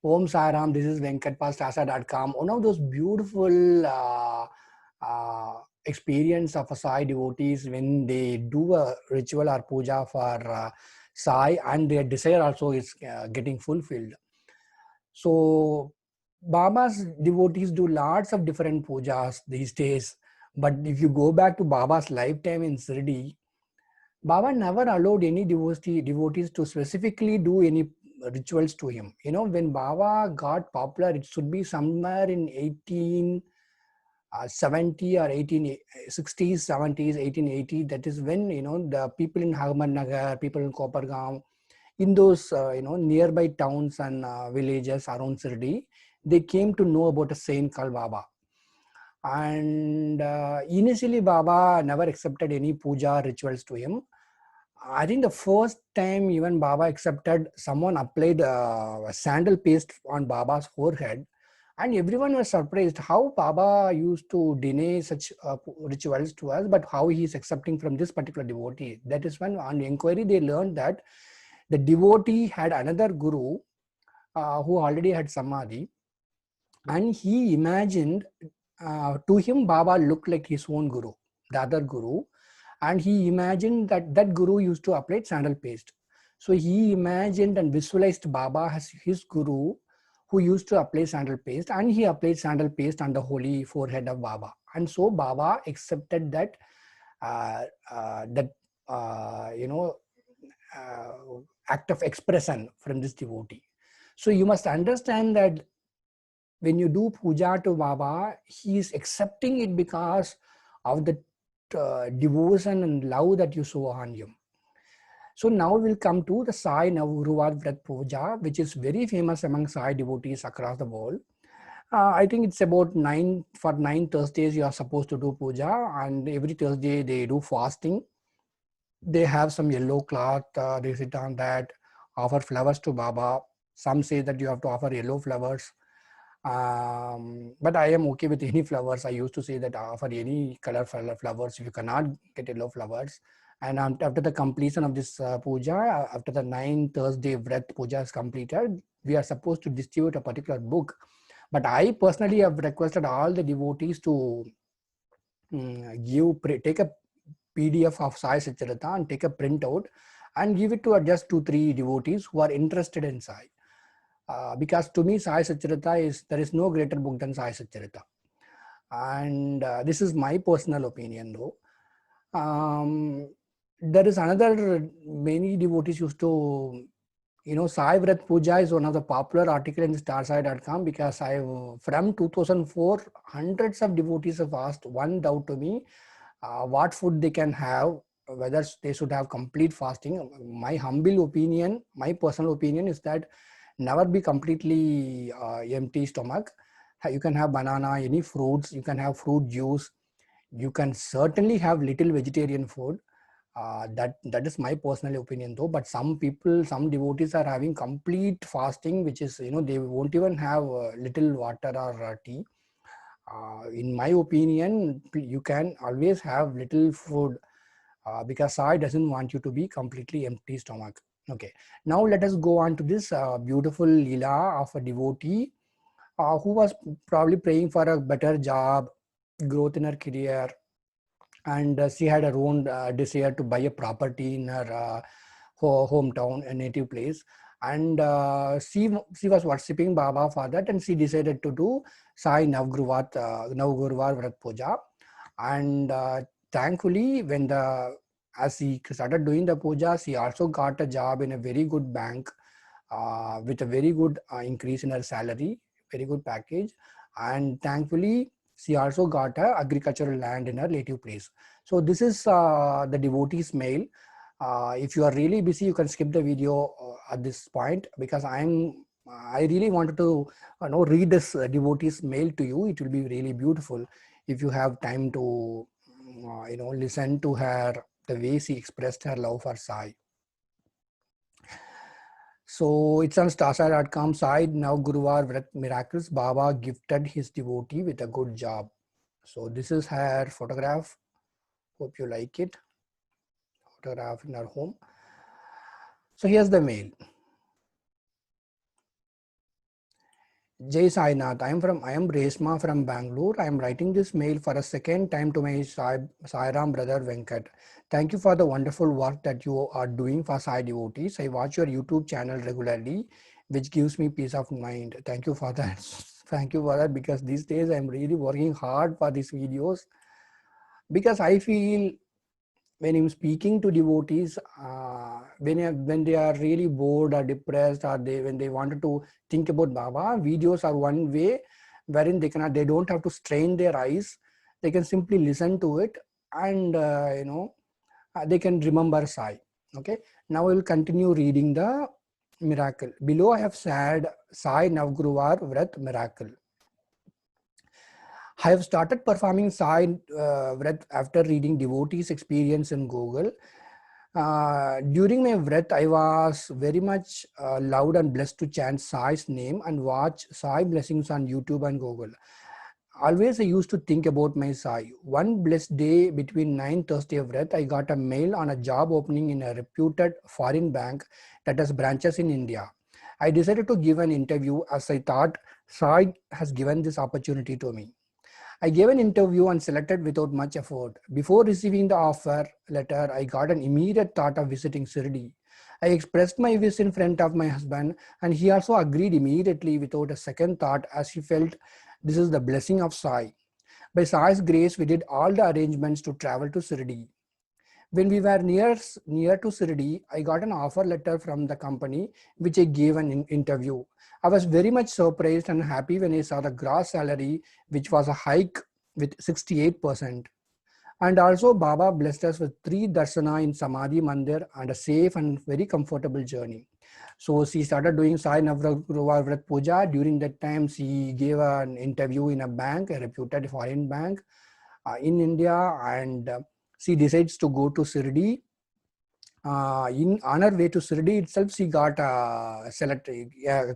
Om Sai Ram, this is Venkat Pastasa.com. One of those beautiful experience of a Sai devotees when they do a ritual or puja for Sai, and their desire also is getting fulfilled. So Baba's devotees do lots of different pujas these days. But if you go back to Baba's lifetime in Sirdi, Baba never allowed any devotees to specifically do any rituals to him. You know, when Baba got popular, it should be somewhere in 1870 or 1860s, 70s, 1880. That is when, you know, the people in Nagar, people in Kopargaon, in those, nearby towns and villages around Sirdi, they came to know about a saint called Baba. And initially, Baba never accepted any puja rituals to him. I think the first time even Baba accepted, someone applied sandal paste on Baba's forehead, and everyone was surprised how Baba used to deny such rituals to us, but how he is accepting from this particular devotee. That is when, on inquiry, they learned that the devotee had another guru who already had samadhi, and he imagined to him Baba looked like his own guru, the other guru, and he imagined that that guru used to apply sandal paste. So he imagined and visualized Baba as his guru who used to apply sandal paste, and he applied sandal paste on the holy forehead of Baba. And so Baba accepted that uh, that you know uh, act of expression from this devotee. So you must understand that when you do puja to Baba, he is accepting it because of the devotion and love that you show on him. So now we'll come to the Sai Navguruvar Vrat Puja, which is very famous among Sai devotees across the world. I think it's about 9 Thursdays you are supposed to do puja, and every Thursday they do fasting. They have some yellow cloth, they sit on that, offer flowers to Baba. Some say that you have to offer yellow flowers. But I am okay with any flowers. I used to say that offer any color flowers if you cannot get yellow flowers. And after the completion of this puja, after the 9 Thursday Vrat puja is completed, we are supposed to distribute a particular book. But I personally have requested all the devotees to take a PDF of Sai Satcharita and take a printout and give it to just 2-3 devotees who are interested in Sai. Because to me, Sai Satcharita there is no greater book than Sai Satcharita. And this is my personal opinion though. There is another, many devotees used to, Sai Vrat Puja is one of the popular article in starsai.com because from 2004, hundreds of devotees have asked one doubt to me, what food they can have, whether they should have complete fasting. My humble opinion, my personal opinion is that never be completely empty stomach. You can have banana, any fruits, you can have fruit juice, you can certainly have little vegetarian food. That is my personal opinion though. But some people, some devotees are having complete fasting, which is, they won't even have little water or tea. In my opinion, you can always have little food because Sai doesn't want you to be completely empty stomach. Okay, now let us go on to this beautiful lila of a devotee who was probably praying for a better job, growth in her career, and she had her own desire to buy a property in her hometown, a native place. And she was worshipping Baba for that, and she decided to do Sai Navguruvar Vrat Puja. And thankfully, as she started doing the puja, she also got a job in a very good bank with a very good increase in her salary, very good package. And thankfully, she also got a agricultural land in her native place. So this is the devotee's mail. If you are really busy, you can skip the video at this point, because I really wanted to read this devotee's mail to you. It will be really beautiful if you have time to listen to her, the way she expressed her love for Sai. So it's on starsai.com side. Now Guruvar Vrat Miracles, Baba gifted his devotee with a good job. So this is her photograph. Hope you like it. Photograph in her home. So here's the mail. Jai Sainath. I am Resma from Bangalore. I am writing this mail for a second time to my Sai Ram brother Venkat. Thank you for the wonderful work that you are doing for Sai devotees. I watch your YouTube channel regularly, which gives me peace of mind. Thank you for that. Thank you for that, because these days I am really working hard for these videos, because I feel when I'm speaking to devotees, when they are really bored or depressed, or when they wanted to think about Baba, videos are one way wherein they don't have to strain their eyes. They can simply listen to it, and they can remember Sai. Okay, now I will continue reading the miracle. Below I have said Sai Navgruvar Vrat miracle. I have started performing Sai Vrat after reading devotees' experience in Google. During my Vrat, I was very much loud and blessed to chant Sai's name and watch Sai blessings on YouTube and Google. Always I used to think about my Sai. One blessed day between 9 Thursday of Vrat, I got a mail on a job opening in a reputed foreign bank that has branches in India. I decided to give an interview as I thought Sai has given this opportunity to me. I gave an interview and selected without much effort. Before receiving the offer letter, I got an immediate thought of visiting Sirdi. I expressed my wish in front of my husband, and he also agreed immediately without a second thought, as he felt this is the blessing of Sai. By Sai's grace, we did all the arrangements to travel to Sirdi. When we were near to Sirdi, I got an offer letter from the company, which I gave an interview. I was very much surprised and happy when I saw the gross salary, which was a hike with 68%. And also Baba blessed us with 3 darsana in Samadhi Mandir and a safe and very comfortable journey. So she started doing Sai Navgruvar Vrat Puja. During that time, she gave an interview in a bank, a reputed foreign bank in India, and she decides to go to Sirdi. On her way to Sirdi itself, she got a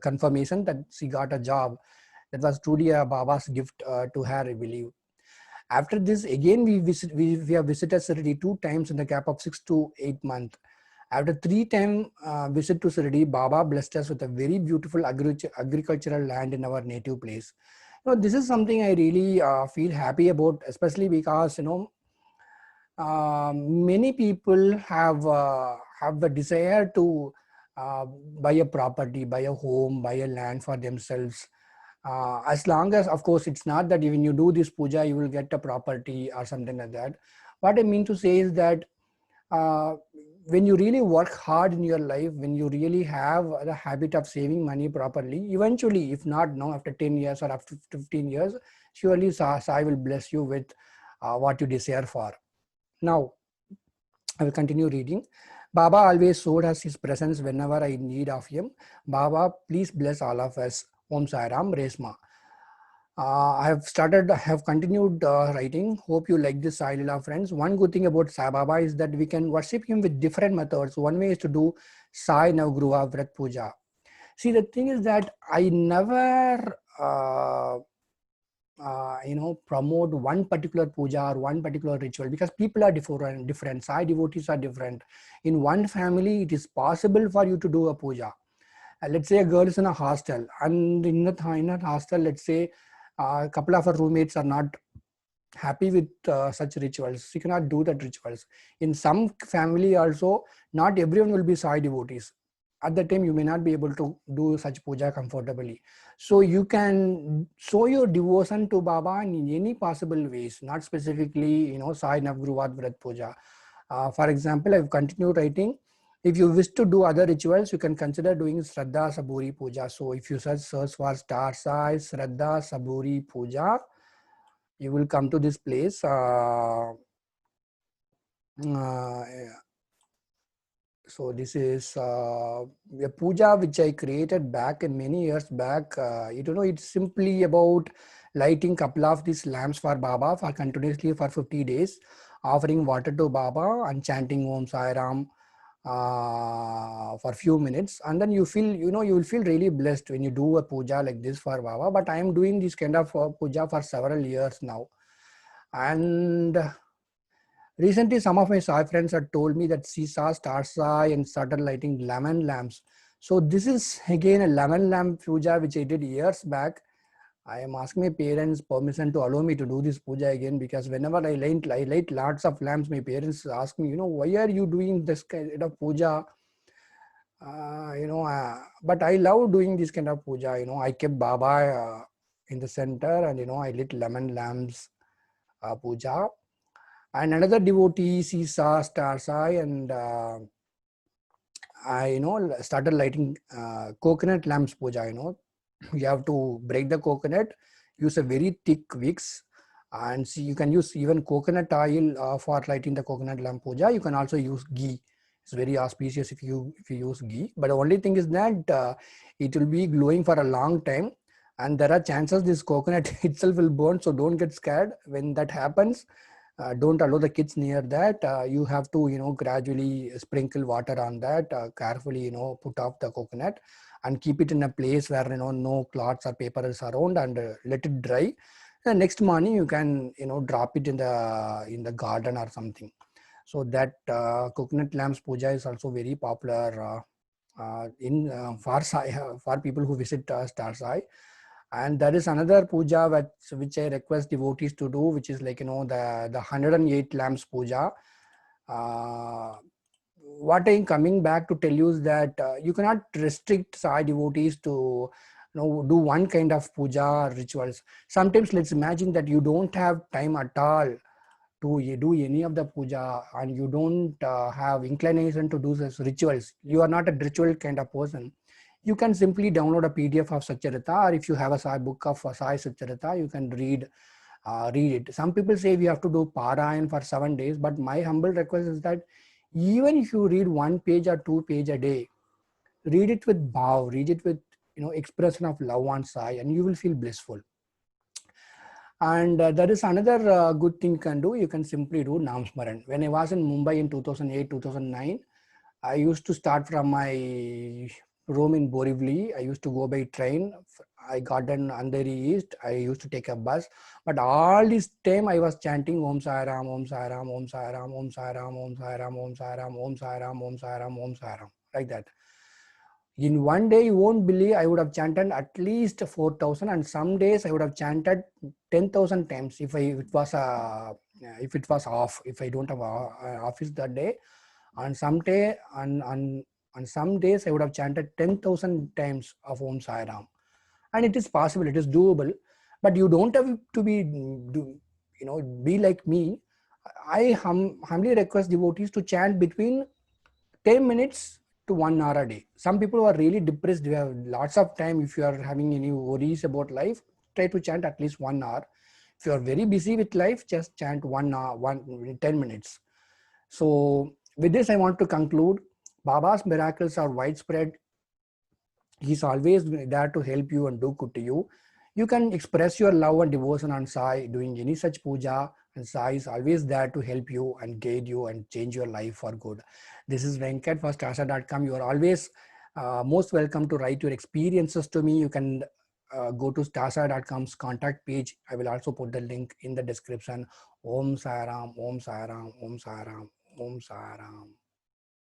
confirmation that she got a job. That was truly a Baba's gift to her, I believe. After this, again we have visited Sirdi 2 times in the gap of 6 to 8 months. After 3 time visit to Sirdi, Baba blessed us with a very beautiful agricultural land in our native place. This is something I really feel happy about, especially because many people have the desire to buy a property, buy a home, buy a land for themselves. As long as, of course, it's not that when you do this puja, you will get a property or something like that. What I mean to say is that uh, when you really work hard in your life, when you really have the habit of saving money properly, eventually, if not now, after 10 years or after 15 years, surely Sai will bless you with what you desire for. Now, I will continue reading. Baba always showed us his presence whenever I need of him. Baba, please bless all of us. Om Sai Ram, Resma. I have continued writing. Hope you like this Sai Leela, friends. One good thing about Sai Baba is that we can worship him with different methods. One way is to do Sai Navgruha Vrat Puja. See, the thing is that I never promote one particular puja or one particular ritual, because people are different. Sai devotees are different. In one family, it is possible for you to do a puja. Let's say a girl is in a hostel, and in that hostel, let's say a couple of her roommates are not happy with such rituals. She cannot do that rituals. In some family also, not everyone will be Sai devotees. At that time, you may not be able to do such puja comfortably. So you can show your devotion to Baba in any possible ways, not specifically, Sai Navgruvat Vrat Puja. For example, I've continued writing. If you wish to do other rituals, you can consider doing Shraddha Saburi Puja. So if you search for Star Sai Shraddha Saburi Puja, you will come to this place. So this is a puja which I created back in many years back. It's simply about lighting couple of these lamps for Baba for continuously for 50 days, offering water to Baba and chanting Om Sai Ram for a few minutes, and then you will feel really blessed when you do a puja like this for Baba. But I am doing this kind of puja for several years now, and recently some of my Sai friends had told me that she saw Star Sai and started lighting lemon lamps. So this is again a lemon lamp puja which I did years back. I am asking my parents permission to allow me to do this puja again, because whenever I light lots of lamps, my parents ask me, why are you doing this kind of puja? But I love doing this kind of puja. I kept Baba in the center, and I lit lemon lamps puja. And another devotee, she saw star sai, and I started lighting coconut lamps puja. You have to break the coconut, use a very thick wicks, and see, you can use even coconut oil for lighting the coconut lamp puja. You can also use ghee. It's very auspicious if you use ghee, but the only thing is that it will be glowing for a long time, and there are chances this coconut itself will burn. So don't get scared when that happens. Don't allow the kids near that. You have to gradually sprinkle water on that, carefully put off the coconut and keep it in a place where no cloths or paper is around, and let it dry. The next morning you can drop it in the garden or something. So that coconut lamps puja is also very popular in for for people who visit Star Sai. And there is another puja which I request devotees to do, which is like the 108 lamps puja. What I'm coming back to tell you is that you cannot restrict Sai devotees to do one kind of puja or rituals. Sometimes let's imagine that you don't have time at all to do any of the puja, and you don't have inclination to do such rituals. You are not a ritual kind of person. You can simply download a PDF of Satcharita, or if you have a Sai book of Sai Satcharita, you can read it. Some people say we have to do Parayan for 7 days, but my humble request is that even if you read 1 page or 2 page a day, read it with bhav, read it with expression of love on Sai, and you will feel blissful. And there is another good thing you can do. You can simply do Nam Smaran. When I was in Mumbai in 2008, 2009, I used to start from my room in Borivali. I used to go by train. I got in Andheri East. I used to take a bus. But all this time I was chanting Om Sai Ram, Om Sai Ram, Om Sai Ram, Om Sai Ram, Om Sai Ram, Om Sai Ram, Om Sai Ram, Om Sai Ram, Om Sai Ram, like that. In one day, you won't believe, I would have chanted at least 4,000, and some days I would have chanted 10,000 times if it was off, if I don't have office that day. On some day, on some days I would have chanted 10,000 times of Om Sai Ram, and it is possible, it is doable. But you don't have to be like me. I humbly request devotees to chant between 10 minutes to 1 hour a day. Some people who are really depressed, you have lots of time. If you are having any worries about life, try to chant at least 1 hour. If you are very busy with life, just chant 1 hour, 10 minutes. So with this, I want to conclude. Baba's miracles are widespread. He's always there to help you and do good to you. You can express your love and devotion on Sai doing any such puja, and Sai is always there to help you and guide you and change your life for good. This is Venkat for Stasa.com. You are always most welcome to write your experiences to me. You can go to Stasa.com's contact page. I will also put the link in the description. Om Sai Ram, Om Sai Ram, Om Sai Ram, Om Sai Ram.